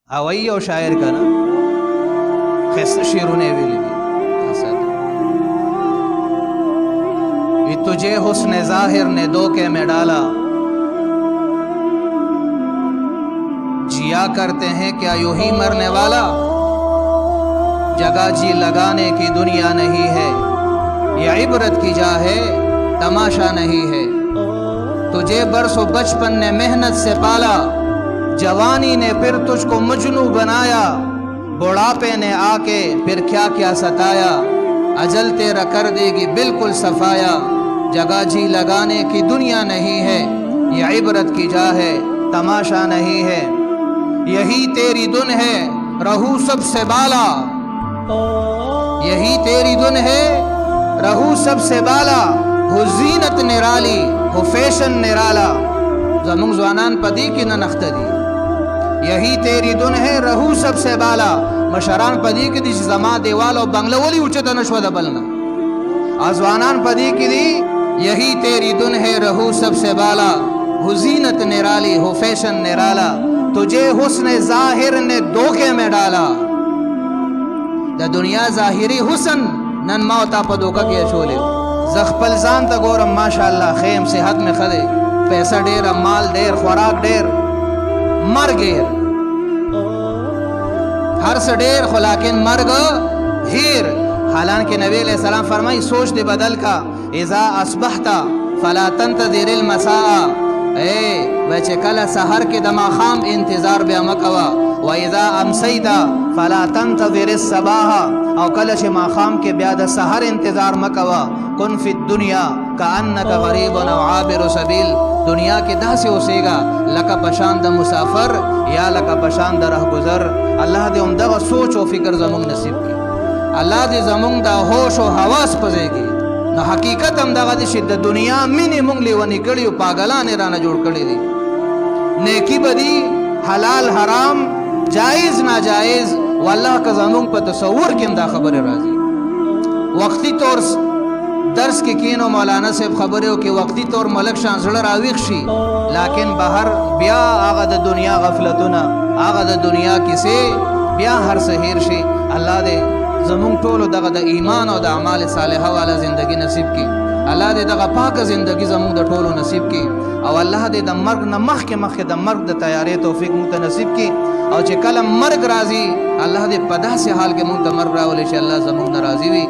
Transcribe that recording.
अवई और शायर का ना खैस शेरों ने वेली भी तुझे हुस्न जाहिर ने धोखे में डाला, जिया करते हैं क्या यूं ही मरने वाला, जगह जी लगाने की दुनिया नहीं है, ये इबरत की जा है तमाशा नहीं है। तुझे बरसों बचपन ने मेहनत से पाला, जवानी ने फिर तुझको मजनू बनाया, बुढ़ापे ने आके फिर क्या क्या सताया, अजल तेरा कर देगी बिल्कुल सफाया, जगह जी लगाने की दुनिया नहीं है, ये इबरत की जा है तमाशा नहीं है। यही तेरी धुन है रहू सबसे बाला, यही तेरी धुन है रहू सबसे बाला, हो जीनत निराली हो फैशन निराला, जमुंग जवानान पदी की न नख्तदी। यही तेरी धुन है रहू सबसे बाला, मशरान पदी की दिश जमा देवाल और बंगलवली उच्चत नश्वद बलना, आजवानान पदी की दी यही तेरी धुन है रहू सबसे बाला, हो जीनत निराली हो फैशन निराला, तुझे हुस्न जाहिर ने धोखे में डाला। द दुनिया जाहिरी हुसन नन मौता पदोका के छोले जख्पल जान तक और माशाअल्लाह खेम सेहत में खदे, पैसा डेर माल डेर खुराक डेर मर गेर हर से डेर खुलाकिन मर्ग हीर। हालांकि नबी अलैहि सलाम फरमाई सोच दे बदल का, इज़ा अस्बहता फला तंतज़िरिल मसाआ, ए बचे कल सहर के दमा खाम इंतजार बे मकवा, व इज़ा अमसैता फला तंतज़िरिस सबाहा, और कल शमा खाम के ब्याद सहर इंतजार मकवा, कुन फिद दुनिया का अन्नका गरीबुन औ आबिरु सबील, दुनिया के दा से उसेगा लका पशांद मुसाफर या लका पशांद रहगुजर। अल्लाह दे उमदा सोच और फिक्र जमुंग नसीब की, अल्लाह दे जमुंग दा होश और हवास पजेगी न हकीकत हमदा दी शिद्दत दुनिया मिनी मुंगली वनी कड़ी पागला ने राना जोड़ कड़ी दी। नेकी बदी हलाल हराम जायज नाजायज वल्लाह का जमुंग पर तसव्वुर के अंदा खबर राजी। वक्ती तौर दर्स के कीनो मौलाना से खबर हो कि वक्ती तौर मलक शांसलर राविक्षी, लेकिन बाहर ब्या आगद दुनिया गफलतुना आगद दुनिया किसे ब्या हर Sahir she. Allah they जमुंग Tolo दगा द ईमान और द अमाल सालिहा वाला जिंदगी नसीब की, अल्लाह दे दगा पाक जिंदगी जमुंग द टोलो नसीब की, और अल्लाह दे द मर्ग न मख के द मर्ग द तैयारी तौफीक मुत नसीब की, और चे कलम मर्ग राजी अल्लाह दे पदा से हाल के मुंत मर्ग रावले अल्लाह जमुंग न राजी हुई।